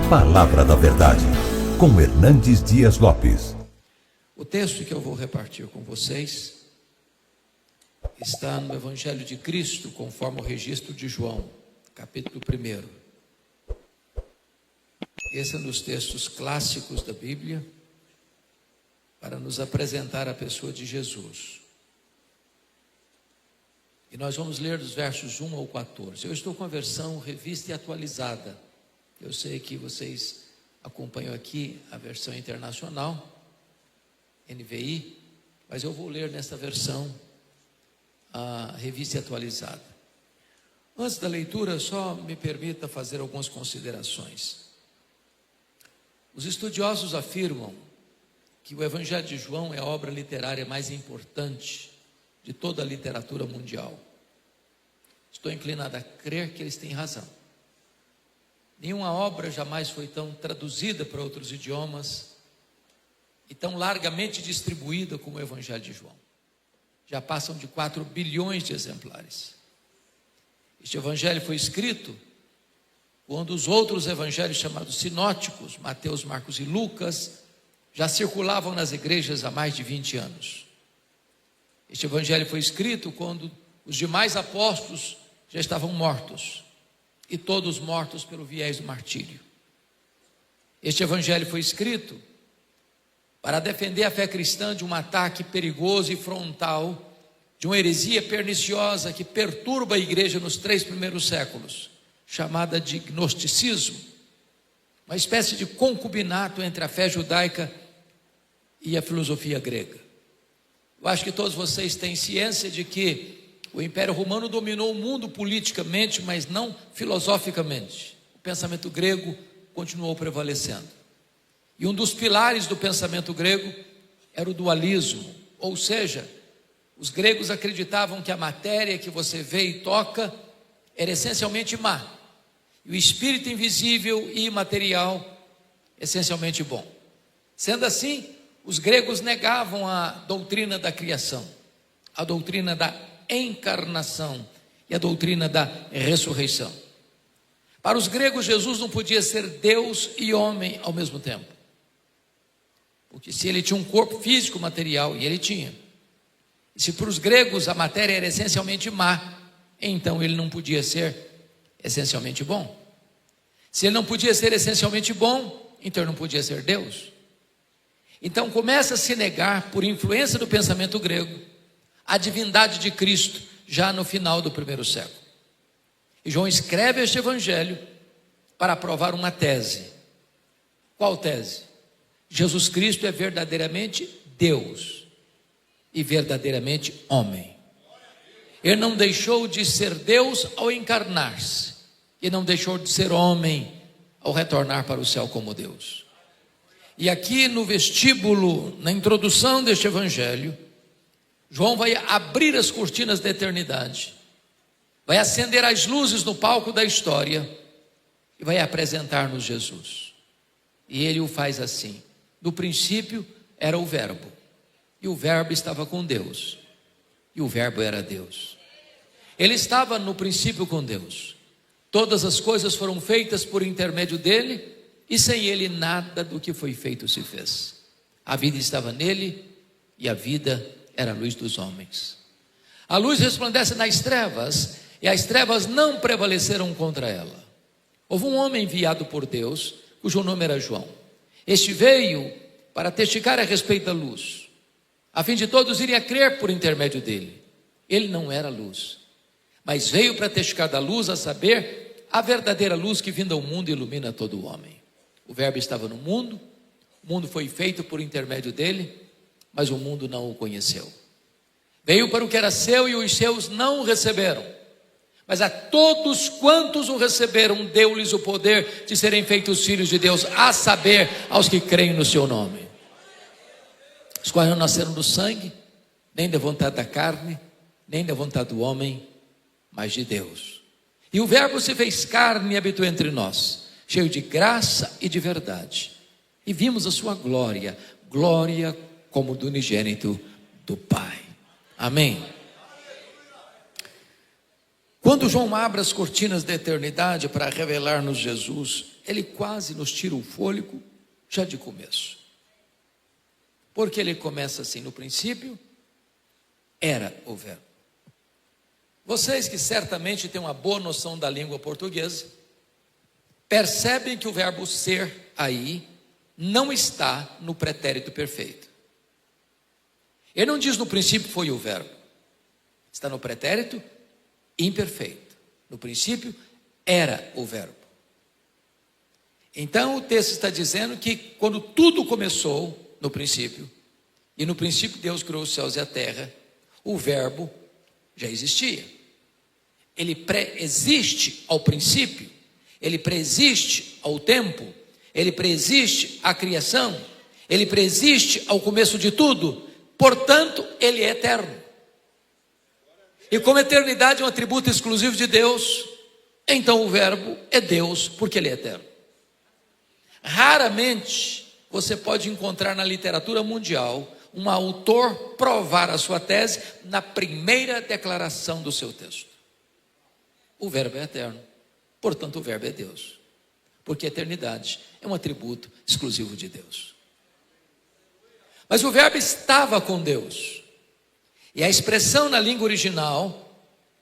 Palavra da Verdade, com Hernandes Dias Lopes. O texto que eu vou repartir com vocês está no Evangelho de Cristo, conforme o registro de João, capítulo 1. Esse é um dos textos clássicos da Bíblia para nos apresentar a pessoa de Jesus. E nós vamos ler dos versos 1 ao 14. Eu estou com a versão revista e atualizada. Eu sei que vocês acompanham aqui a versão internacional, NVI, mas eu vou ler nessa versão a revista atualizada. Antes da leitura, só me permita fazer algumas considerações. Os estudiosos afirmam que o Evangelho de João é a obra literária mais importante de toda a literatura mundial. Estou inclinado a crer que eles têm razão. Nenhuma obra jamais foi tão traduzida para outros idiomas e tão largamente distribuída como o Evangelho de João. Já passam de 4 bilhões de exemplares. Este Evangelho foi escrito quando os outros evangelhos chamados sinóticos, Mateus, Marcos e Lucas, já circulavam nas igrejas há mais de 20 anos. Este Evangelho foi escrito quando os demais apóstolos já estavam mortos, e todos mortos pelo viés do martírio. Este Evangelho foi escrito para defender a fé cristã de um ataque perigoso e frontal, de uma heresia perniciosa que perturba a igreja nos 3 primeiros séculos, chamada de gnosticismo, uma espécie de concubinato entre a fé judaica e a filosofia grega. Eu acho que todos vocês têm ciência de que o Império Romano dominou o mundo politicamente, mas não filosoficamente. O pensamento grego continuou prevalecendo. E um dos pilares do pensamento grego era o dualismo, ou seja, os gregos acreditavam que a matéria que você vê e toca era essencialmente má, e o espírito invisível e imaterial essencialmente bom. Sendo assim, os gregos negavam a doutrina da criação, a doutrina da encarnação e a doutrina da ressurreição. Para os gregos, Jesus não podia ser Deus e homem ao mesmo tempo, porque se ele tinha um corpo físico, material, e ele tinha, e se para os gregos a matéria era essencialmente má, então ele não podia ser essencialmente bom. Se ele não podia ser essencialmente bom, então ele não podia ser Deus. Então começa a se negar, por influência do pensamento grego, a divindade de Cristo, já no final do 1º século. E João escreve este Evangelho para provar uma tese. Qual tese? Jesus Cristo é verdadeiramente Deus e verdadeiramente homem. Ele não deixou de ser Deus ao encarnar-se, e não deixou de ser homem ao retornar para o céu como Deus. E aqui no vestíbulo, na introdução deste Evangelho, João vai abrir as cortinas da eternidade, vai acender as luzes no palco da história e vai apresentar-nos Jesus. E ele o faz assim: no princípio era o Verbo, e o Verbo estava com Deus, e o Verbo era Deus. Ele estava no princípio com Deus. Todas as coisas foram feitas por intermédio dele, e sem ele nada do que foi feito se fez. A vida estava nele, e a vida era a luz dos homens. A luz resplandece nas trevas, e as trevas não prevaleceram contra ela. Houve um homem enviado por Deus, cujo nome era João. Este veio para testificar a respeito da luz, a fim de todos irem a crer por intermédio dele. Ele não era luz, mas veio para testificar da luz, a saber, a verdadeira luz que vinda ao mundo ilumina todo o homem. O Verbo estava no mundo, o mundo foi feito por intermédio dele, mas o mundo não o conheceu. Veio para o que era seu e os seus não o receberam. Mas a todos quantos o receberam, deu-lhes o poder de serem feitos filhos de Deus, a saber, aos que creem no seu nome. Os quais não nasceram do sangue, nem da vontade da carne, nem da vontade do homem, mas de Deus. E o Verbo se fez carne e habitou entre nós, cheio de graça e de verdade. E vimos a sua glória, glória como do unigênito do Pai. Amém. Quando João abre as cortinas da eternidade para revelar-nos Jesus, ele quase nos tira o fôlego já de começo. Porque ele começa assim: no princípio era o verbo. Vocês que certamente têm uma boa noção da língua portuguesa, percebem que o verbo ser aí não está no pretérito perfeito. Ele não diz no princípio foi o verbo. Está no pretérito imperfeito. No princípio era o verbo. Então o texto está dizendo que quando tudo começou, no princípio, e no princípio Deus criou os céus e a terra, o verbo já existia. Ele pré-existe ao princípio, ele pré-existe ao tempo, ele pré-existe à criação, ele pré-existe ao começo de tudo, portanto, ele é eterno. E como a eternidade é um atributo exclusivo de Deus, então o verbo é Deus, porque ele é eterno. Raramente você pode encontrar na literatura mundial um autor provar a sua tese na primeira declaração do seu texto. O verbo é eterno, portanto o verbo é Deus, porque a eternidade é um atributo exclusivo de Deus. Mas o verbo estava com Deus, e a expressão na língua original,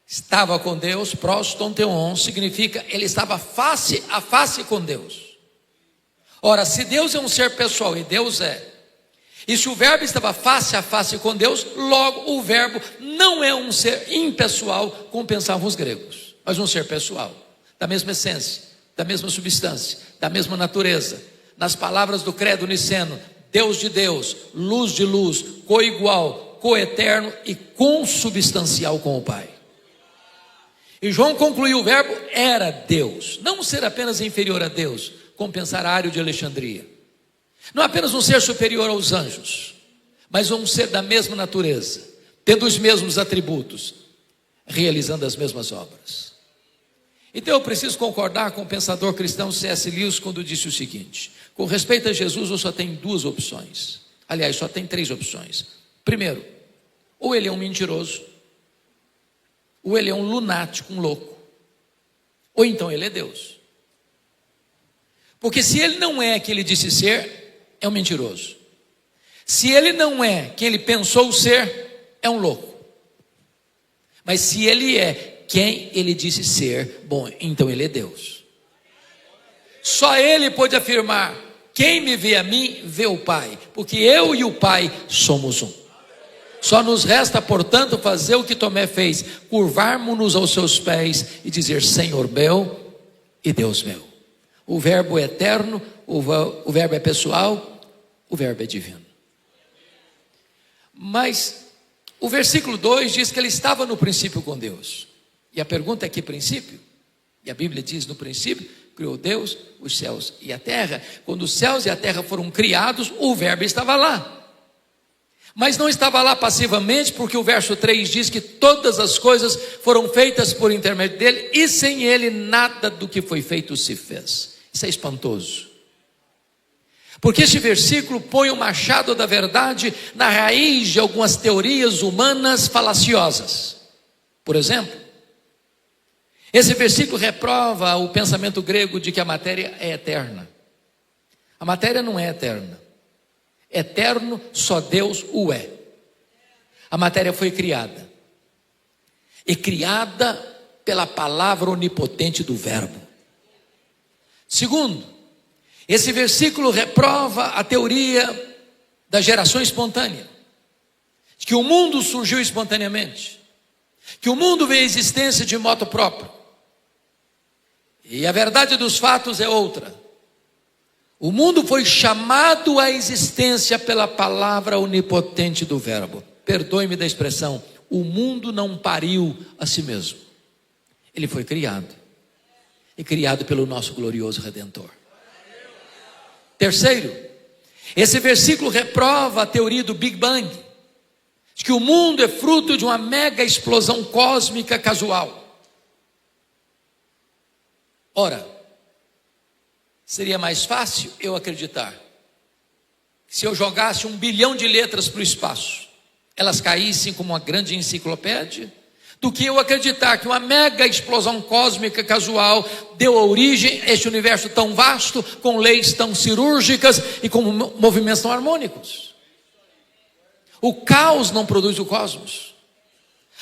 estava com Deus, proston theon, significa ele estava face a face com Deus. Ora, se Deus é um ser pessoal, e Deus é, e se o verbo estava face a face com Deus, logo o verbo não é um ser impessoal, como pensavam os gregos, mas um ser pessoal, da mesma essência, da mesma substância, da mesma natureza. Nas palavras do credo niceno, Deus de Deus, luz de luz, coigual, coeterno e consubstancial com o Pai. E João concluiu: o verbo era Deus, não um ser apenas inferior a Deus, como pensar Ário de Alexandria, não apenas um ser superior aos anjos, mas um ser da mesma natureza, tendo os mesmos atributos, realizando as mesmas obras. Então eu preciso concordar com o pensador cristão C.S. Lewis quando disse o seguinte: com respeito a Jesus eu só tenho duas opções, aliás só tem três opções. Primeiro, ou ele é um mentiroso, ou ele é um lunático, um louco, ou então ele é Deus. Porque se ele não é quem ele disse ser, é um mentiroso. Se ele não é quem ele pensou ser, é um louco. Mas se ele é quem ele disse ser, bom, então ele é Deus. Só ele pode afirmar: quem me vê a mim, vê o Pai, porque eu e o Pai somos um. Só nos resta, portanto, fazer o que Tomé fez: curvarmos-nos aos seus pés e dizer: Senhor meu e Deus meu. O verbo é eterno, o verbo é pessoal, o verbo é divino. Mas o versículo 2 diz que ele estava no princípio com Deus. E a pergunta é: que princípio? E a Bíblia diz: no princípio criou Deus os céus e a terra. Quando os céus e a terra foram criados, o verbo estava lá. Mas não estava lá passivamente, porque o verso 3 diz que todas as coisas foram feitas por intermédio dele, e sem ele nada do que foi feito se fez. Isso é espantoso, porque este versículo põe o machado da verdade na raiz de algumas teorias humanas falaciosas. Por exemplo, esse versículo reprova o pensamento grego de que a matéria é eterna. A matéria não é eterna. Eterno só Deus o é. A matéria foi criada, e criada pela palavra onipotente do verbo. Segundo, esse versículo reprova a teoria da geração espontânea, de que o mundo surgiu espontaneamente, que o mundo veio à existência de moto próprio. E a verdade dos fatos é outra: o mundo foi chamado à existência pela palavra onipotente do verbo. Perdoe-me da expressão, o mundo não pariu a si mesmo, ele foi criado, e criado pelo nosso glorioso Redentor. Terceiro, esse versículo reprova a teoria do Big Bang, de que o mundo é fruto de uma mega explosão cósmica casual. Ora, seria mais fácil eu acreditar que se eu jogasse 1 bilhão de letras para o espaço, elas caíssem como uma grande enciclopédia, do que eu acreditar que uma mega explosão cósmica casual deu origem a este universo tão vasto, com leis tão cirúrgicas e com movimentos tão harmônicos. O caos não produz o cosmos.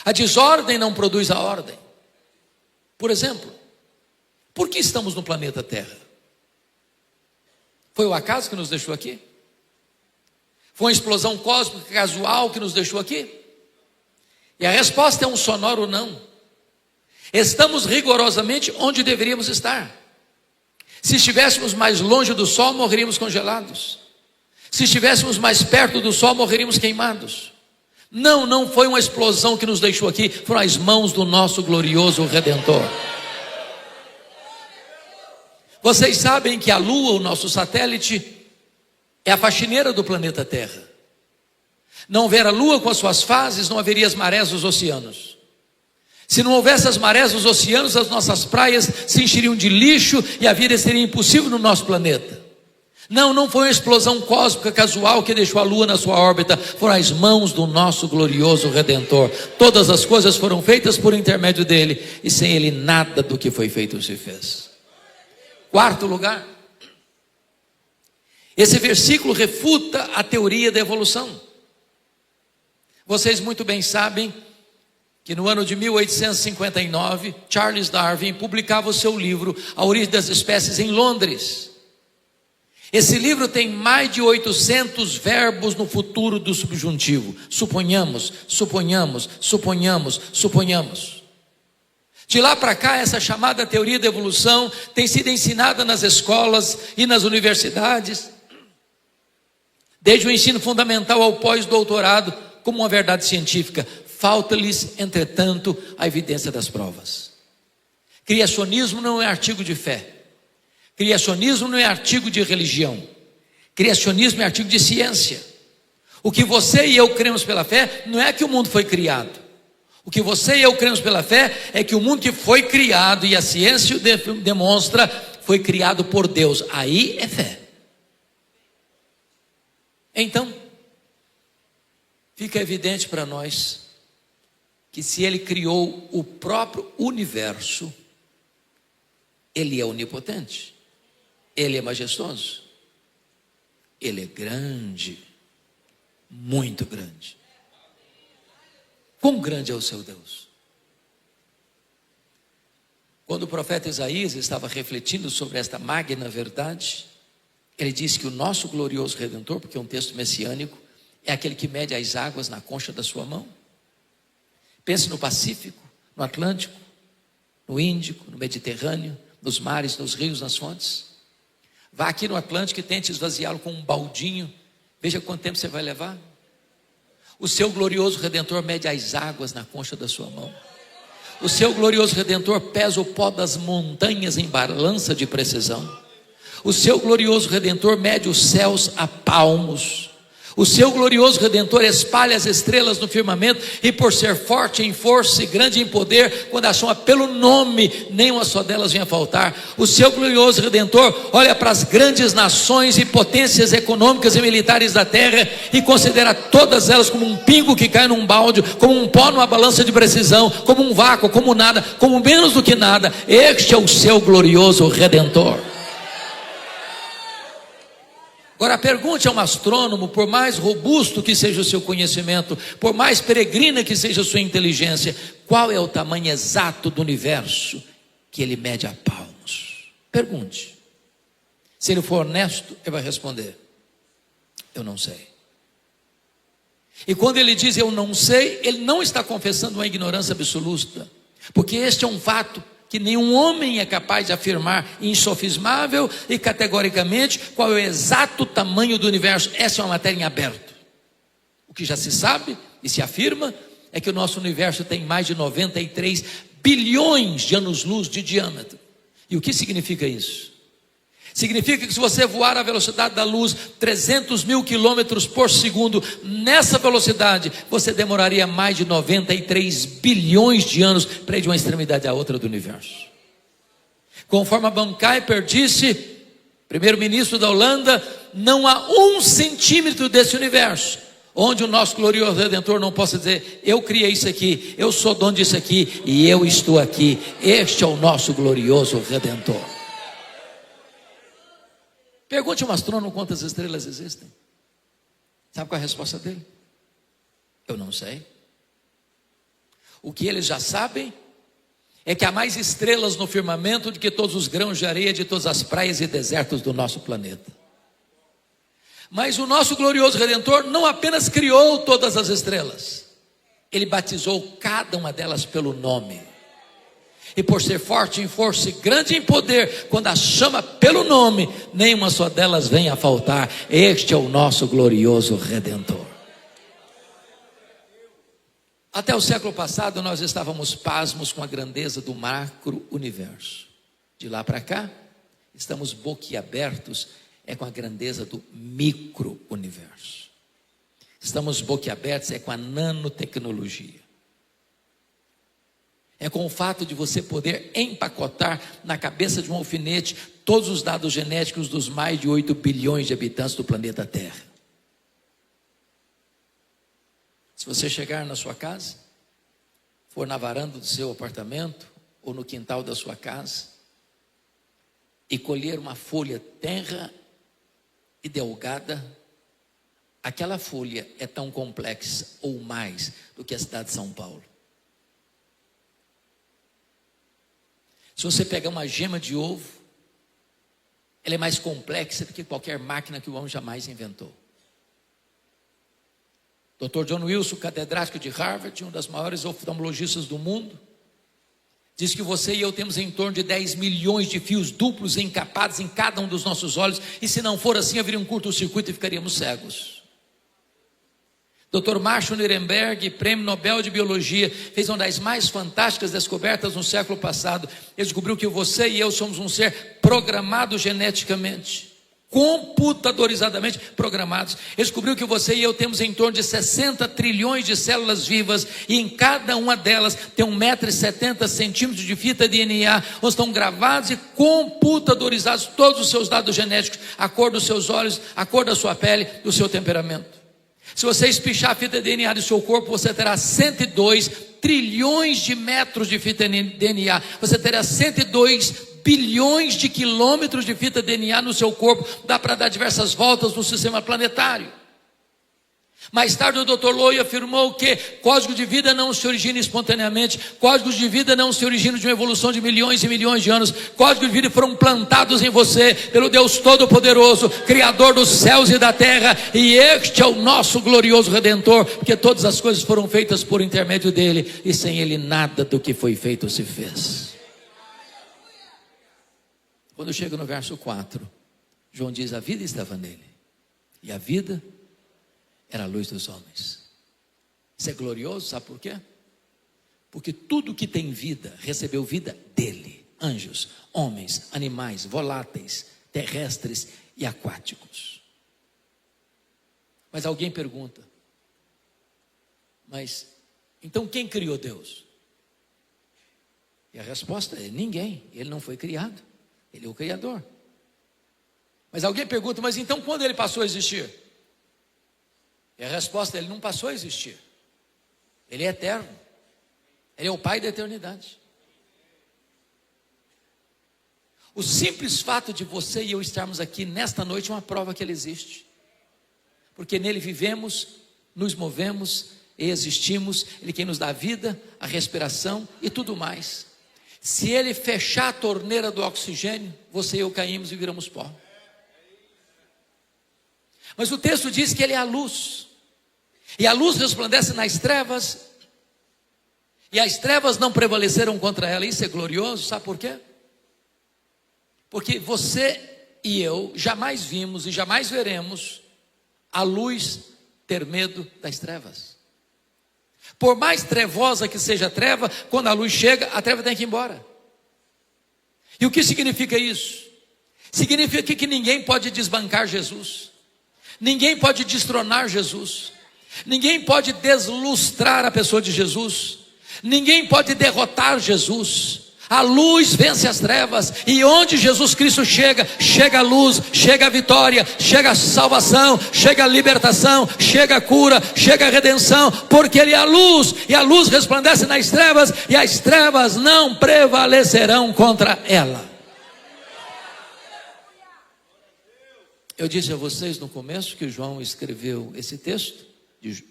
A desordem não produz a ordem. Por exemplo, por que estamos no planeta Terra? Foi o acaso que nos deixou aqui? Foi uma explosão cósmica casual que nos deixou aqui? E a resposta é um sonoro não. Estamos rigorosamente onde deveríamos estar. Se estivéssemos mais longe do Sol, morreríamos congelados. Se estivéssemos mais perto do Sol, morreríamos queimados. Não foi uma explosão que nos deixou aqui, foram as mãos do nosso glorioso Redentor. Vocês sabem que a Lua, o nosso satélite, é a faxineira do planeta Terra. Não houver a Lua com as suas fases, não haveria as marés dos oceanos. Se não houvesse as marés dos oceanos, as nossas praias se encheriam de lixo e a vida seria impossível no nosso planeta. Não foi uma explosão cósmica casual que deixou a Lua na sua órbita, foram as mãos do nosso glorioso Redentor. Todas as coisas foram feitas por intermédio dele, e sem ele nada do que foi feito se fez. Quarto lugar, esse versículo refuta a teoria da evolução. Vocês muito bem sabem que no ano de 1859, Charles Darwin publicava o seu livro A Origem das Espécies em Londres. Esse livro tem mais de 800 verbos no futuro do subjuntivo. Suponhamos. De lá para cá, essa chamada teoria da evolução tem sido ensinada nas escolas e nas universidades, desde o ensino fundamental ao pós-doutorado, como uma verdade científica. Falta-lhes, entretanto, a evidência das provas. Criacionismo não é artigo de fé. Criacionismo não é artigo de religião. Criacionismo é artigo de ciência. O que você e eu cremos pela fé não é que o mundo foi criado. O que você e eu cremos pela fé é que o mundo que foi criado, e a ciência demonstra, foi criado por Deus. Aí é fé. Então, fica evidente para nós que se ele criou o próprio universo, ele é onipotente, ele é majestoso, ele é grande, muito grande. Quão grande é o seu Deus? Quando o profeta Isaías estava refletindo sobre esta magna verdade, ele disse que o nosso glorioso Redentor, porque é um texto messiânico, é aquele que mede as águas na concha da sua mão. Pense no Pacífico, no Atlântico, no Índico, no Mediterrâneo, nos mares, nos rios, nas fontes. Vá aqui no Atlântico e tente esvaziá-lo com um baldinho. Veja quanto tempo você vai levar. O seu glorioso Redentor mede as águas na concha da sua mão. O seu glorioso Redentor pesa o pó das montanhas em balança de precisão. O seu glorioso Redentor mede os céus a palmos. O seu glorioso Redentor espalha as estrelas no firmamento, e por ser forte em força e grande em poder, quando a chama pelo nome, nenhuma só delas vem a faltar. O seu glorioso Redentor olha para as grandes nações e potências econômicas e militares da terra e considera todas elas como um pingo que cai num balde, como um pó numa balança de precisão, como um vácuo, como nada, como menos do que nada. Este é o seu glorioso Redentor. Agora pergunte a um astrônomo, por mais robusto que seja o seu conhecimento, por mais peregrina que seja a sua inteligência, qual é o tamanho exato do universo que ele mede a palmos? Pergunte. Se ele for honesto, ele vai responder: eu não sei. E quando ele diz eu não sei, ele não está confessando uma ignorância absoluta, porque este é um fato que nenhum homem é capaz de afirmar insofismável e categoricamente qual é o exato tamanho do universo. Essa é uma matéria em aberto. O que já se sabe e se afirma é que o nosso universo tem mais de 93 bilhões de anos-luz de diâmetro. E o que significa isso? Significa que se você voar à velocidade da luz 300 mil quilômetros por segundo, nessa velocidade você demoraria mais de 93 bilhões de anos para ir de uma extremidade à outra do universo. Conforme a Van Kuiper disse, primeiro-ministro da Holanda, não há 1 centímetro desse universo onde o nosso glorioso Redentor não possa dizer: eu criei isso aqui, eu sou dono disso aqui e eu estou aqui. Este é o nosso glorioso Redentor. Pergunte a um astrônomo quantas estrelas existem. Sabe qual é a resposta dele? Eu não sei. O que eles já sabem é que há mais estrelas no firmamento do que todos os grãos de areia de todas as praias e desertos do nosso planeta. Mas o nosso glorioso Redentor não apenas criou todas as estrelas, ele batizou cada uma delas pelo nome. E por ser forte em força e grande em poder, quando a chama pelo nome, nenhuma só delas vem a faltar. Este é o nosso glorioso Redentor. Até o século passado nós estávamos pasmos com a grandeza do macro-universo. De lá para cá, estamos boquiabertos com a grandeza do micro-universo. Estamos boquiabertos com a nanotecnologia. É com o fato de você poder empacotar na cabeça de um alfinete todos os dados genéticos dos mais de 8 bilhões de habitantes do planeta Terra. Se você chegar na sua casa, for na varanda do seu apartamento ou no quintal da sua casa e colher uma folha tenra e delgada, aquela folha é tão complexa ou mais do que a cidade de São Paulo. Se você pegar uma gema de ovo, ela é mais complexa do que qualquer máquina que o homem jamais inventou. Dr. John Wilson, catedrático de Harvard, um dos maiores oftalmologistas do mundo, diz que você e eu temos em torno de 10 milhões de fios duplos encapados em cada um dos nossos olhos, e se não for assim, haveria um curto-circuito e ficaríamos cegos. Dr. Marshall Nirenberg, prêmio Nobel de Biologia, fez uma das mais fantásticas descobertas no século passado. Ele descobriu que você e eu somos um ser programado geneticamente, computadorizadamente programados. Ele descobriu que você e eu temos em torno de 60 trilhões de células vivas, e em cada uma delas tem 1,70 m de fita DNA, onde estão gravados e computadorizados todos os seus dados genéticos, a cor dos seus olhos, a cor da sua pele, do seu temperamento. Se você espichar a fita DNA do seu corpo, você terá 102 trilhões de metros de fita DNA. Você terá 102 bilhões de quilômetros de fita DNA no seu corpo. Dá para dar diversas voltas no sistema planetário. Mais tarde o Dr. Loy afirmou que código de vida não se origina espontaneamente, códigos de vida não se originam de uma evolução de milhões e milhões de anos. Códigos de vida foram plantados em você pelo Deus Todo-Poderoso, Criador dos céus e da terra, e este é o nosso glorioso Redentor, porque todas as coisas foram feitas por intermédio dele, e sem ele nada do que foi feito se fez. Quando chega no verso 4, João diz: a vida estava nele, e a vida era a luz dos homens. Isso é glorioso, sabe por quê? Porque tudo que tem vida, recebeu vida dele. Anjos, homens, animais, voláteis, terrestres e aquáticos. Mas alguém pergunta: mas então quem criou Deus? E a resposta é: ninguém. Ele não foi criado, ele é o Criador. Mas alguém pergunta: mas então quando ele passou a existir? E a resposta: ele não passou a existir. Ele é eterno. Ele é o Pai da eternidade. O simples fato de você e eu estarmos aqui nesta noite é uma prova que ele existe. Porque nele vivemos, nos movemos e existimos. Ele quem nos dá a vida, a respiração e tudo mais. Se ele fechar a torneira do oxigênio, você e eu caímos e viramos pó. Mas o texto diz que ele é a luz. E a luz resplandece nas trevas, e as trevas não prevaleceram contra ela. Isso é glorioso, sabe por quê? Porque você e eu jamais vimos e jamais veremos a luz ter medo das trevas. Por mais trevosa que seja a treva, quando a luz chega, a treva tem que ir embora. E o que significa isso? Significa que ninguém pode desbancar Jesus, ninguém pode destronar Jesus, ninguém pode deslustrar a pessoa de Jesus, ninguém pode derrotar Jesus. A luz vence as trevas, e onde Jesus Cristo chega, chega a luz, chega a vitória, chega a salvação, chega a libertação, chega a cura, chega a redenção, porque Ele é a luz, e a luz resplandece nas trevas, e as trevas não prevalecerão contra ela. Eu disse a vocês no começo que João escreveu esse texto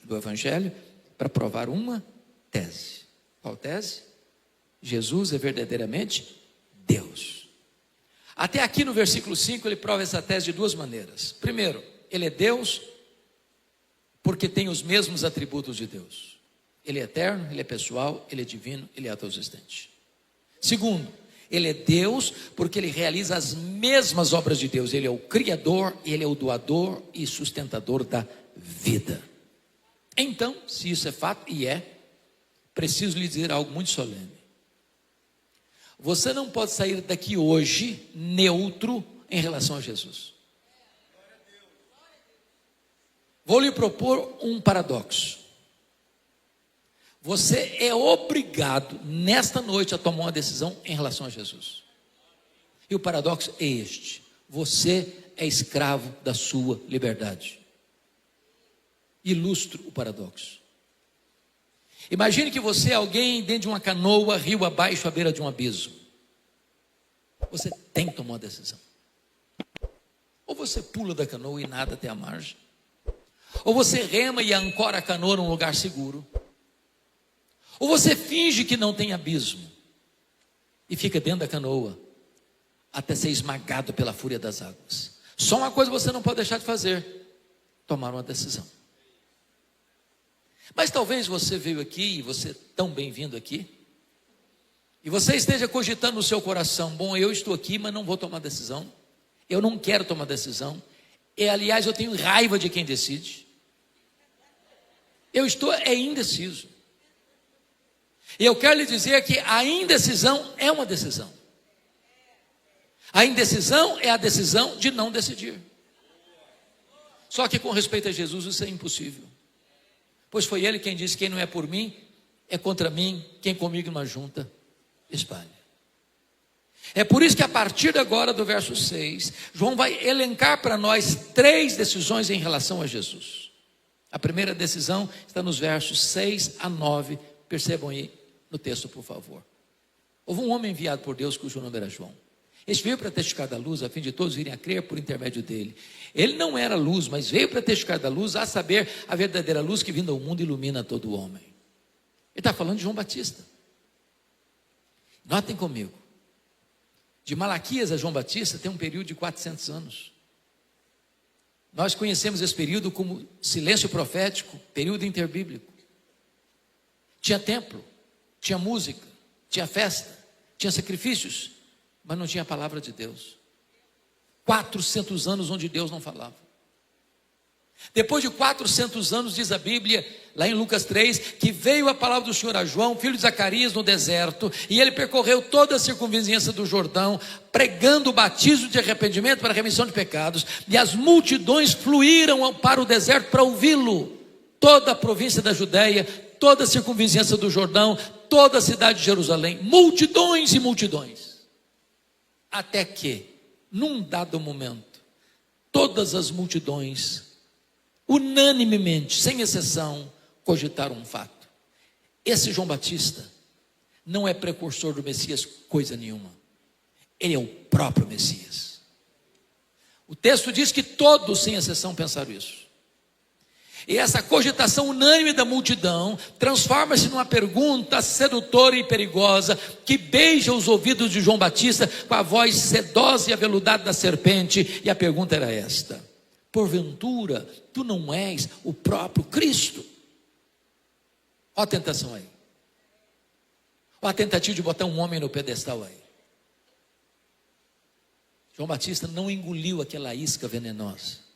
do Evangelho para provar uma tese. Qual tese? Jesus é verdadeiramente Deus. Até aqui no versículo 5 ele prova essa tese de duas maneiras. Primeiro, Ele é Deus porque tem os mesmos atributos de Deus. Ele é eterno, Ele é pessoal, Ele é divino, Ele é autoexistente. Segundo, Ele é Deus porque Ele realiza as mesmas obras de Deus. Ele é o Criador, Ele é o doador e sustentador da vida. Então, se isso é fato, e é, preciso lhe dizer algo muito solene. Você não pode sair daqui hoje neutro em relação a Jesus. Vou lhe propor um paradoxo. Você é obrigado nesta noite a tomar uma decisão em relação a Jesus. E o paradoxo é este: você é escravo da sua liberdade. Ilustro o paradoxo. Imagine que você é alguém dentro de uma canoa, rio abaixo, à beira de um abismo. Você tem que tomar uma decisão. Ou você pula da canoa e nada até a margem, ou você rema e ancora a canoa num lugar seguro, ou você finge que não tem abismo e fica dentro da canoa até ser esmagado pela fúria das águas. Só uma coisa você não pode deixar de fazer: tomar uma decisão. Mas talvez você veio aqui, e você tão bem-vindo aqui, e você esteja cogitando no seu coração: bom, eu estou aqui, mas não vou tomar decisão, eu não quero tomar decisão, e aliás eu tenho raiva de quem decide, eu estou indeciso. E eu quero lhe dizer que a indecisão é uma decisão. A indecisão é a decisão de não decidir. Só que com respeito a Jesus isso é impossível, pois foi Ele quem disse: quem não é por mim, é contra mim, quem comigo não junta, espalha. É por isso que a partir de agora, do verso 6, João vai elencar para nós 3 decisões em relação a Jesus. A primeira decisão está nos versos 6 a 9, percebam aí no texto, por favor. Houve um homem enviado por Deus, cujo nome era João. Este veio para testificar da luz, a fim de todos virem a crer por intermédio dele. Ele não era luz, mas veio para testificar da luz, a saber, a verdadeira luz que vindo ao mundo ilumina todo o homem. Ele está falando de João Batista. Notem comigo, de Malaquias a João Batista tem um período de 400 anos. Nós conhecemos esse período como silêncio profético, período interbíblico. Tinha templo, tinha música, tinha festa, tinha sacrifícios, mas não tinha a palavra de Deus. 400 anos onde Deus não falava. Depois de 400 anos, diz a Bíblia, lá em Lucas 3, que veio a palavra do Senhor a João, filho de Zacarias, no deserto, e ele percorreu toda a circunvizinhança do Jordão, pregando o batismo de arrependimento para a remissão de pecados, e as multidões fluíram para o deserto para ouvi-lo. Toda a província da Judéia, toda a circunvizinhança do Jordão, toda a cidade de Jerusalém, multidões e multidões. Até que, num dado momento, todas as multidões, unanimemente, sem exceção, cogitaram um fato: esse João Batista não é precursor do Messias coisa nenhuma, ele é o próprio Messias. O texto diz que todos, sem exceção, pensaram isso. E essa cogitação unânime da multidão transforma-se numa pergunta sedutora e perigosa, que beija os ouvidos de João Batista com a voz sedosa e aveludada da serpente. E a pergunta era esta: porventura tu não és o próprio Cristo? Olha a tentação aí, olha a tentativa de botar um homem no pedestal aí. João Batista não engoliu aquela isca venenosa.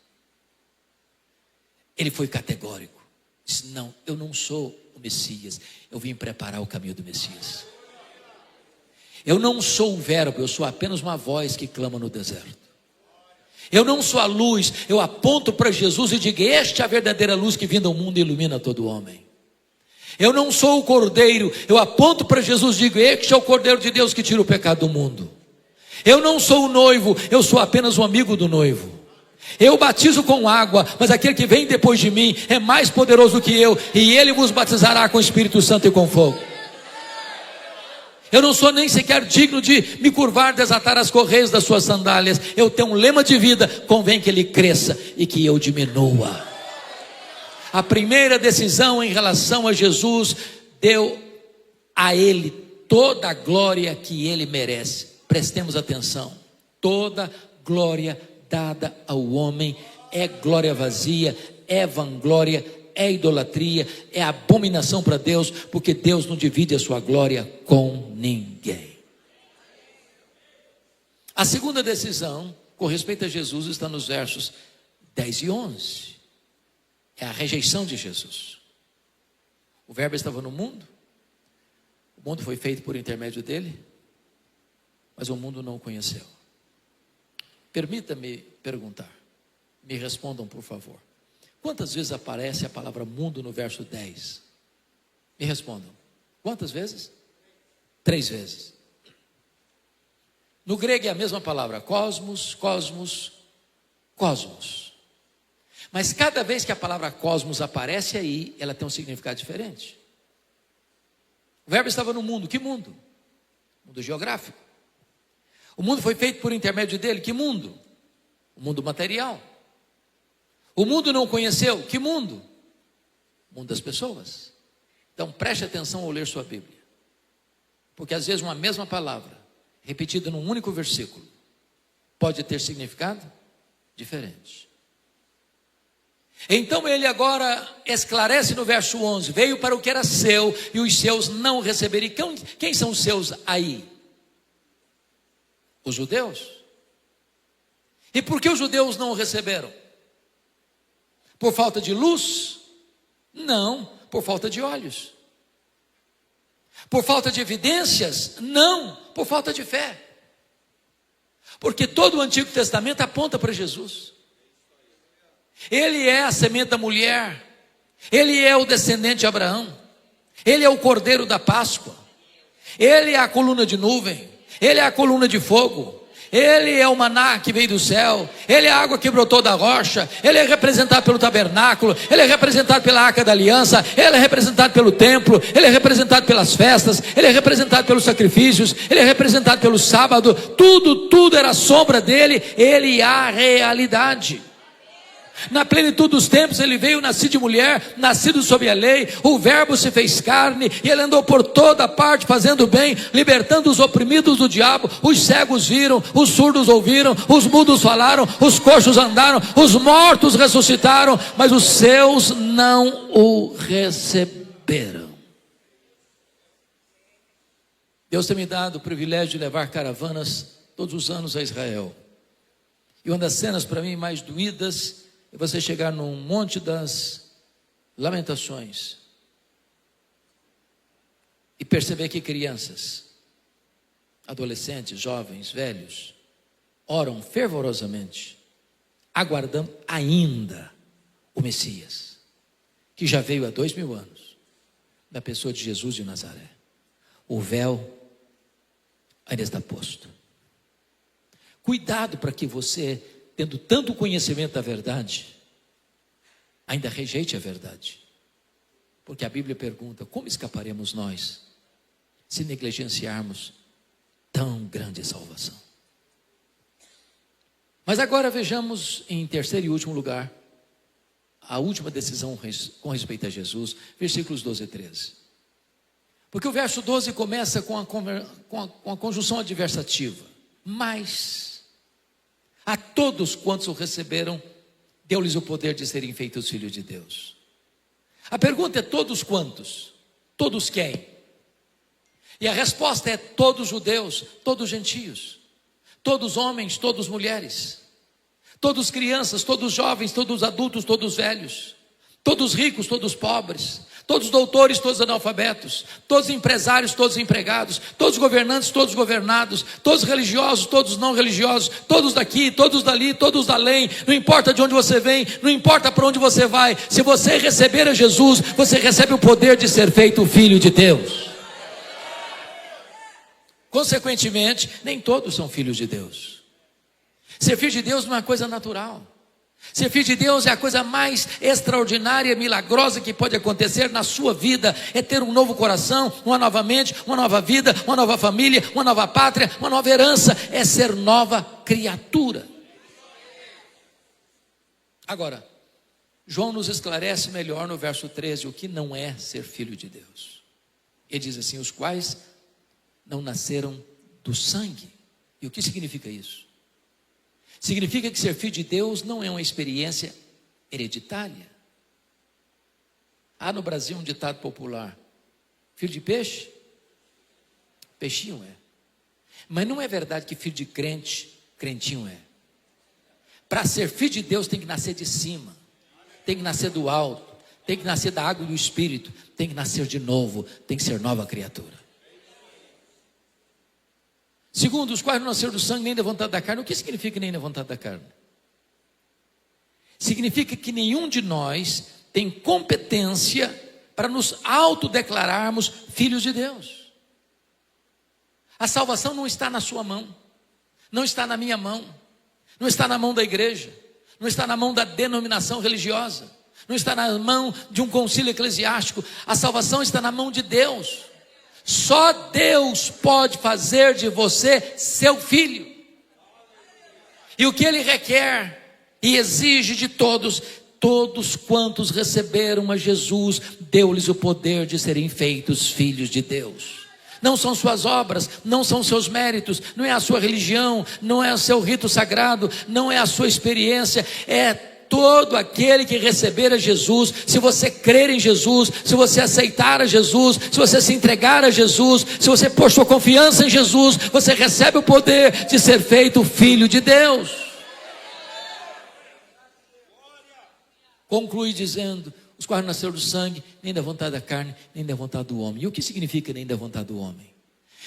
Ele foi categórico, disse: não, eu não sou o Messias, eu vim preparar o caminho do Messias. Eu não sou o verbo, eu sou apenas uma voz que clama no deserto. Eu não sou a luz, eu aponto para Jesus e digo: esta é a verdadeira luz que vindo ao mundo ilumina todo homem. Eu não sou o cordeiro, eu aponto para Jesus e digo: este é o cordeiro de Deus que tira o pecado do mundo. Eu não sou o noivo, eu sou apenas um amigo do noivo. Eu batizo com água, mas aquele que vem depois de mim é mais poderoso que eu, e ele vos batizará com o Espírito Santo e com fogo. Eu não sou nem sequer digno de me curvar, desatar as correias das suas sandálias. Eu tenho um lema de vida: convém que ele cresça e que eu diminua. A primeira decisão em relação a Jesus deu a ele toda a glória que ele merece. Prestemos atenção: toda glória dada ao homem é glória vazia, é vanglória, é idolatria, é abominação para Deus, porque Deus não divide a sua glória com ninguém. A segunda decisão com respeito a Jesus está nos versos 10 e 11. É a rejeição de Jesus. O Verbo estava no mundo, o mundo foi feito por intermédio dele, mas o mundo não o conheceu. Permita-me perguntar, me respondam por favor: quantas vezes aparece a palavra mundo no verso 10? Me respondam. Quantas vezes? 3 vezes. No grego é a mesma palavra: cosmos, cosmos, cosmos. Mas cada vez que a palavra cosmos aparece aí, ela tem um significado diferente. O Verbo estava no mundo. Que mundo? Mundo geográfico. O mundo foi feito por intermédio dele. Que mundo? O mundo material. O mundo não conheceu. Que mundo? O mundo das pessoas. Então preste atenção ao ler sua Bíblia, porque às vezes uma mesma palavra repetida num único versículo pode ter significado diferente. Então ele agora esclarece no verso 11: veio para o que era seu, e os seus não receberam. E quem são os seus aí? Os judeus. E por que os judeus não o receberam? Por falta de luz? Não, por falta de olhos. Por falta de evidências? Não, por falta de fé. Porque todo o Antigo Testamento aponta para Jesus. Ele é a semente da mulher, ele é o descendente de Abraão, ele é o cordeiro da Páscoa, ele é a coluna de nuvem, ele é a coluna de fogo, ele é o maná que veio do céu, ele é a água que brotou da rocha, ele é representado pelo tabernáculo, ele é representado pela arca da aliança, ele é representado pelo templo, ele é representado pelas festas, ele é representado pelos sacrifícios, ele é representado pelo sábado. Tudo era sombra dele. Ele é a realidade. Na plenitude dos tempos ele veio, nascido de mulher, nascido sob a lei. O Verbo se fez carne e ele andou por toda parte fazendo bem, libertando os oprimidos do diabo. Os cegos viram, os surdos ouviram, os mudos falaram, os coxos andaram, os mortos ressuscitaram, mas os seus não o receberam. Deus tem me dado o privilégio de levar caravanas todos os anos a Israel, e uma das cenas para mim mais doídas é você chegar num Monte das Lamentações e perceber que crianças, adolescentes, jovens, velhos, oram fervorosamente, aguardando ainda o Messias, que já veio há 2000 anos, na pessoa de Jesus de Nazaré. O véu ainda está posto. Cuidado para que você, tendo tanto conhecimento da verdade, ainda rejeite a verdade. Porque a Bíblia pergunta: como escaparemos nós se negligenciarmos tão grande salvação? Mas agora vejamos, em terceiro e último lugar, a última decisão com respeito a Jesus, versículos 12 e 13. Porque o verso 12 começa com a conjunção adversativa: mas a todos quantos o receberam, deu-lhes o poder de serem feitos filhos de Deus. A pergunta é: todos quantos? Todos quem? E a resposta é: todos judeus, todos gentios, todos homens, todos mulheres, todos crianças, todos jovens, todos adultos, todos velhos, todos ricos, todos pobres, Todos doutores, todos analfabetos, todos empresários, todos empregados, todos governantes, todos governados, todos religiosos, todos não religiosos, todos daqui, todos dali, todos da além. Não importa de onde você vem, não importa para onde você vai. Se você receber a Jesus, você recebe o poder de ser feito filho de Deus. Consequentemente, nem todos são filhos de Deus. Ser filho de Deus não é uma coisa natural. Ser filho de Deus é a coisa mais extraordinária, milagrosa que pode acontecer na sua vida. É ter um novo coração, uma nova mente, uma nova vida, uma nova família, uma nova pátria, uma nova herança. É ser nova criatura. Agora, João nos esclarece melhor no verso 13 o que não é ser filho de Deus. Ele diz assim: os quais não nasceram do sangue. E o que significa isso? Significa que ser filho de Deus não é uma experiência hereditária. Há no Brasil um ditado popular: filho de peixe, peixinho é. Mas não é verdade que filho de crente, crentinho é. Para ser filho de Deus tem que nascer de cima, tem que nascer do alto, tem que nascer da água e do Espírito, tem que nascer de novo, tem que ser nova criatura. Segundo, os quais não nasceram do sangue nem da vontade da carne. O que significa nem da vontade da carne? Significa que nenhum de nós tem competência para nos autodeclararmos filhos de Deus. A salvação não está na sua mão, não está na minha mão, não está na mão da igreja, não está na mão da denominação religiosa, não está na mão de um concílio eclesiástico. A salvação está na mão de Deus. Só Deus pode fazer de você seu filho. E o que Ele requer e exige de todos quantos receberam a Jesus, deu-lhes o poder de serem feitos filhos de Deus. Não são suas obras, não são seus méritos, não é a sua religião, não é o seu rito sagrado, não é a sua experiência, é todo aquele que receber a Jesus. Se você crer em Jesus, se você aceitar a Jesus, se você se entregar a Jesus, se você pôr sua confiança em Jesus, você recebe o poder de ser feito filho de Deus. Conclui dizendo: os quais não nasceram do sangue, nem da vontade da carne, nem da vontade do homem. E o que significa nem da vontade do homem?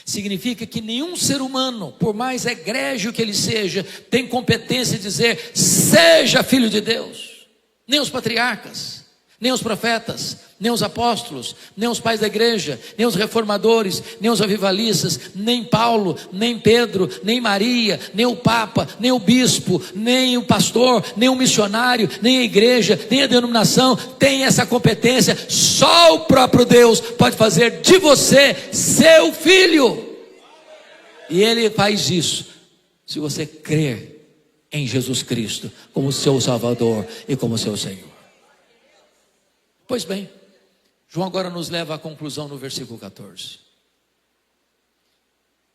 Significa que nenhum ser humano, por mais egrégio que ele seja, tem competência de dizer: seja filho de Deus. Nem os patriarcas, nem os profetas, nem os apóstolos, nem os pais da igreja, nem os reformadores, nem os avivalistas, nem Paulo, nem Pedro, nem Maria, nem o Papa, nem o bispo, nem o pastor, nem o missionário, nem a igreja, nem a denominação tem essa competência. Só o próprio Deus pode fazer de você seu filho. E Ele faz isso se você crer em Jesus Cristo como seu Salvador e como seu Senhor. Pois bem, João agora nos leva à conclusão no versículo 14.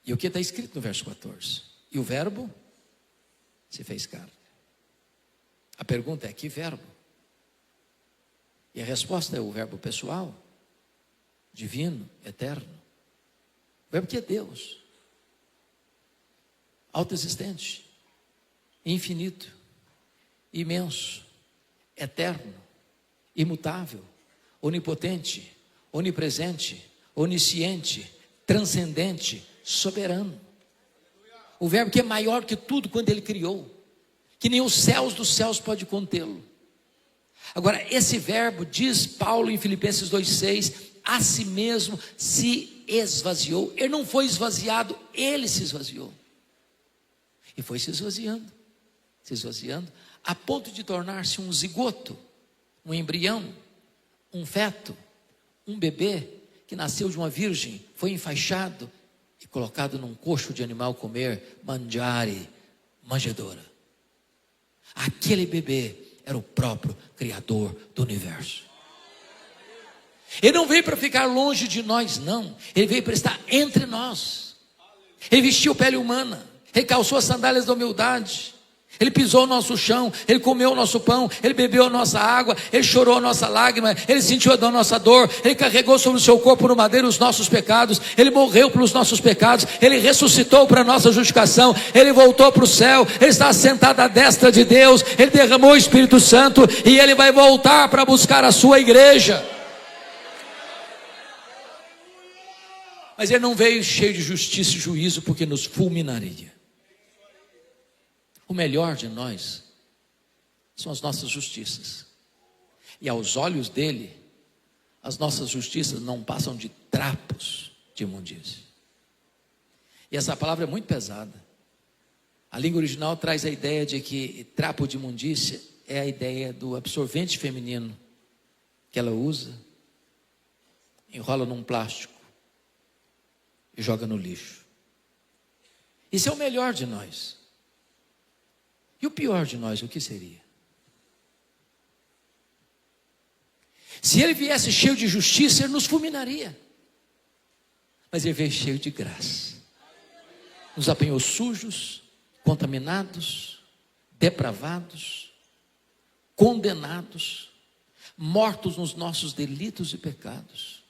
E o que está escrito no verso 14? E o verbo se fez carne. A pergunta é: que verbo? E a resposta é o verbo pessoal, divino, eterno. O verbo que é Deus, autoexistente, infinito, imenso, eterno, imutável, onipotente, onipresente, onisciente, transcendente, soberano. O verbo que é maior que tudo quando Ele criou, que nem os céus dos céus pode contê-lo. Agora, esse verbo, diz Paulo em Filipenses 2,6, a si mesmo se esvaziou. Ele não foi esvaziado, Ele se esvaziou. E foi se esvaziando, a ponto de tornar-se um zigoto, um embrião, um feto, um bebê que nasceu de uma virgem, foi enfaixado e colocado num coxo de animal comer, mangiare, manjedoura. Aquele bebê era o próprio Criador do universo. Ele não veio para ficar longe de nós, não. Ele veio para estar entre nós. Ele vestiu pele humana, Ele calçou as sandálias da humildade, Ele pisou o nosso chão, Ele comeu o nosso pão, Ele bebeu a nossa água, Ele chorou a nossa lágrima, Ele sentiu a nossa dor, Ele carregou sobre o seu corpo no madeiro os nossos pecados, Ele morreu pelos nossos pecados, Ele ressuscitou para a nossa justificação, Ele voltou para o céu, Ele está sentado à destra de Deus, Ele derramou o Espírito Santo e Ele vai voltar para buscar a sua igreja. Mas ele não veio cheio de justiça e juízo, porque nos fulminaria. O melhor de nós são as nossas justiças. E aos olhos dele, as nossas justiças não passam de trapos de imundícia. E essa palavra é muito pesada. A língua original traz a ideia de que trapo de imundícia é a ideia do absorvente feminino que ela usa, enrola num plástico e joga no lixo. Isso é o melhor de nós. E o pior de nós, o que seria? Se ele viesse cheio de justiça, ele nos fulminaria. Mas ele veio cheio de graça. Nos apanhou sujos, contaminados, depravados, condenados, mortos nos nossos delitos e pecados.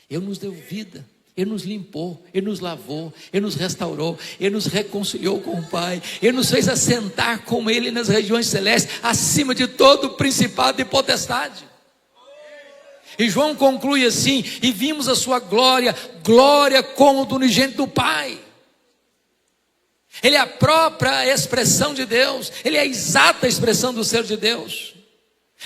Ele nos deu vida, Ele nos limpou, Ele nos lavou, Ele nos restaurou, Ele nos reconciliou com o Pai, Ele nos fez assentar com Ele nas regiões celestes, acima de todo principado e potestade. E João conclui assim: e vimos a sua glória, glória como do unigênito do Pai. Ele é a própria expressão de Deus, Ele é a exata expressão do ser de Deus.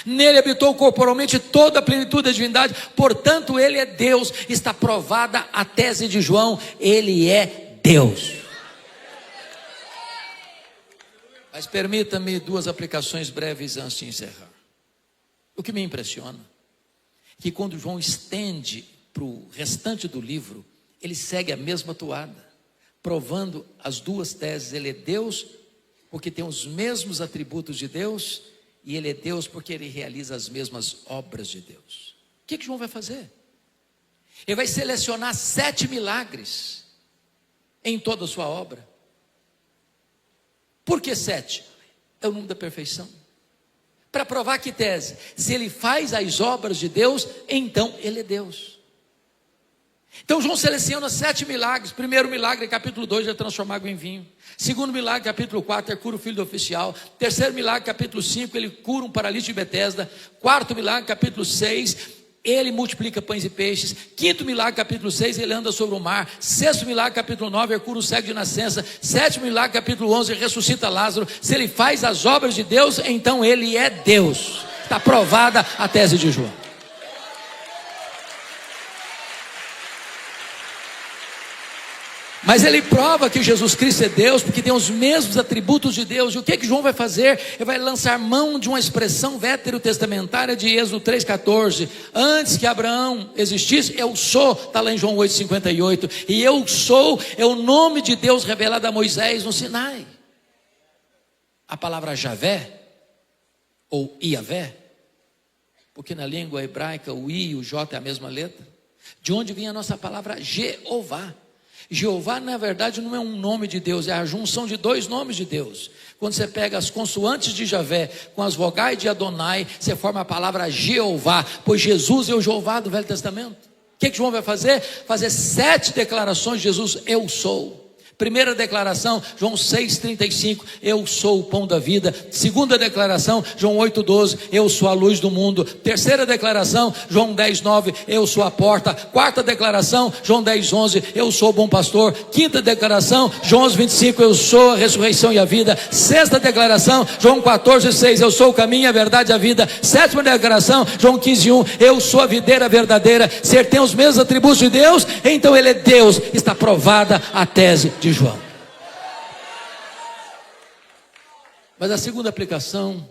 Nele habitou corporalmente toda a plenitude da divindade, portanto Ele é Deus. Está provada a tese de João: Ele é Deus. Mas permita-me duas aplicações breves antes de encerrar. O que me impressiona é que quando João estende para o restante do livro, ele segue a mesma toada, provando as duas teses. Ele é Deus porque tem os mesmos atributos de Deus, e Ele é Deus porque Ele realiza as mesmas obras de Deus. O que João vai fazer? Ele vai selecionar 7 milagres em toda a sua obra. Por que 7? É o número da perfeição. Para provar que tese? Se Ele faz as obras de Deus, então Ele é Deus. Então João seleciona 7 milagres. Primeiro milagre, capítulo 2, é transformar água em vinho. Segundo milagre, capítulo 4, ele cura o filho do oficial. Terceiro milagre, capítulo 5, ele cura um paralítico de Betesda. Quarto milagre, capítulo 6, ele multiplica pães e peixes. Quinto milagre, capítulo 6, ele anda sobre o mar. Sexto milagre, capítulo 9, ele cura o cego de nascença. Sétimo milagre, capítulo 11, ele ressuscita Lázaro. Se ele faz as obras de Deus, então ele é Deus. Está provada a tese de João. Mas ele prova que Jesus Cristo é Deus, porque tem os mesmos atributos de Deus. E o que João vai fazer? Ele vai lançar mão de uma expressão veterotestamentária de Êxodo 3,14. Antes que Abraão existisse, eu sou, está lá em João 8,58. E eu sou é o nome de Deus revelado a Moisés no Sinai. A palavra Javé, ou Iavé, porque na língua hebraica o I e o J é a mesma letra. De onde vem a nossa palavra Jeová? Jeová, na verdade, não é um nome de Deus, é a junção de 2 nomes de Deus. Quando você pega as consoantes de Javé com as vogais de Adonai, você forma a palavra Jeová, pois Jesus é o Jeová do Velho Testamento. O que João vai fazer? Fazer 7 declarações de Jesus: eu sou. Primeira declaração, João 6,35, eu sou o pão da vida. Segunda declaração, João 8,12, eu sou a luz do mundo. Terceira declaração, João 10,9, eu sou a porta. Quarta declaração, João 10,11, eu sou o bom pastor. Quinta declaração, João 11,25, eu sou a ressurreição e a vida. Sexta declaração, João 14,6, eu sou o caminho, a verdade e a vida. Sétima declaração, João 15,1, eu sou a videira verdadeira. Se ele tem os mesmos atributos de Deus, então ele é Deus. Está provada a tese de João. Mas a segunda aplicação,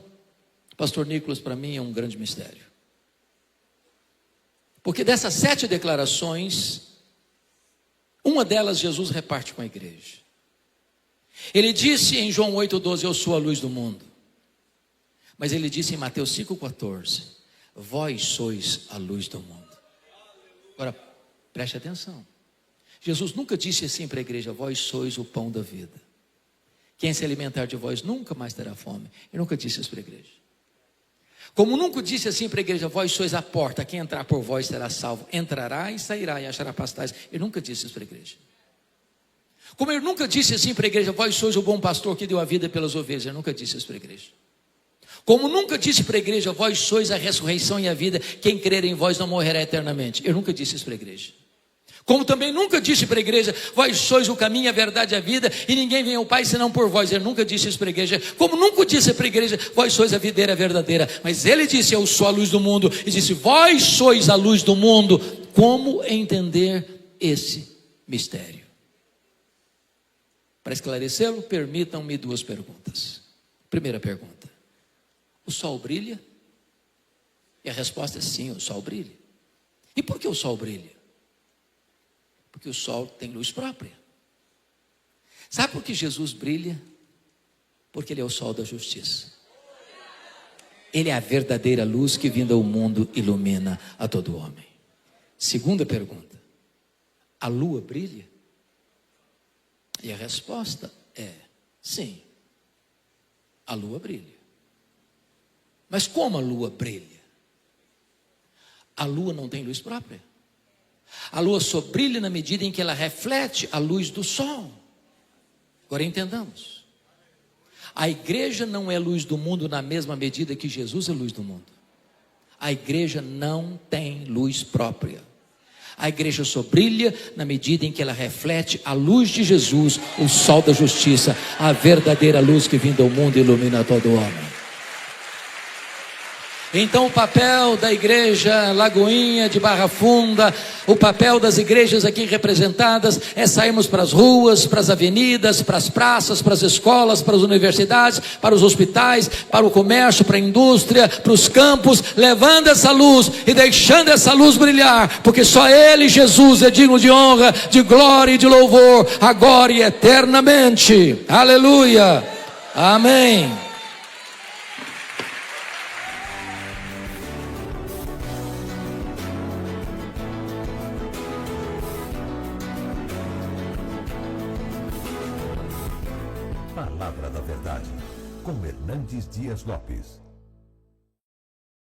pastor Nicolas, para mim é um grande mistério. Porque dessas 7 declarações, uma delas Jesus reparte com a igreja. Ele disse em João 8,12, eu sou a luz do mundo. Mas ele disse em Mateus 5,14, vós sois a luz do mundo. Agora, preste atenção. Jesus nunca disse assim para a igreja, vós sois o pão da vida. Quem se alimentar de vós nunca mais terá fome. Ele nunca disse isso para a igreja. Como nunca disse assim para a igreja, vós sois a porta, quem entrar por vós será salvo. Entrará e sairá e achará pastais. Ele nunca disse isso para a igreja. Como ele nunca disse assim para a igreja, vós sois o bom pastor que deu a vida pelas ovelhas. Ele nunca disse isso para a igreja. Como nunca disse para a igreja, vós sois a ressurreição e a vida, quem crer em vós não morrerá eternamente. Eu nunca disse isso para a igreja. Como também nunca disse para a igreja: vós sois o caminho, a verdade e a vida, e ninguém vem ao Pai senão por vós. Ele nunca disse isso para a igreja. Como nunca disse para a igreja: vós sois a videira verdadeira. Mas ele disse: eu sou a luz do mundo. E disse: vós sois a luz do mundo. Como entender esse mistério? Para esclarecê-lo, permitam-me 2 perguntas. Primeira pergunta: o sol brilha? E a resposta é sim, o sol brilha. E por que o sol brilha? Porque o sol tem luz própria. Sabe por que Jesus brilha? Porque ele é o sol da justiça. Ele é a verdadeira luz que, vindo ao mundo, ilumina a todo homem. Segunda pergunta: a lua brilha? E a resposta é sim, a lua brilha. Mas como a lua brilha? A lua não tem luz própria. A lua só brilha na medida em que ela reflete a luz do sol. Agora entendamos. A igreja não é luz do mundo na mesma medida que Jesus é luz do mundo. A igreja não tem luz própria. A igreja só brilha na medida em que ela reflete a luz de Jesus, o sol da justiça, a verdadeira luz que vindo ao mundo ilumina todo homem. Então o papel da igreja Lagoinha de Barra Funda, o papel das igrejas aqui representadas é sairmos para as ruas, para as avenidas, para as praças, para as escolas, para as universidades, para os hospitais, para o comércio, para a indústria, para os campos, levando essa luz e deixando essa luz brilhar, porque só Ele, Jesus, é digno de honra, de glória e de louvor, agora e eternamente. Aleluia. Amém. Palavra da Verdade, com Hernandes Dias Lopes.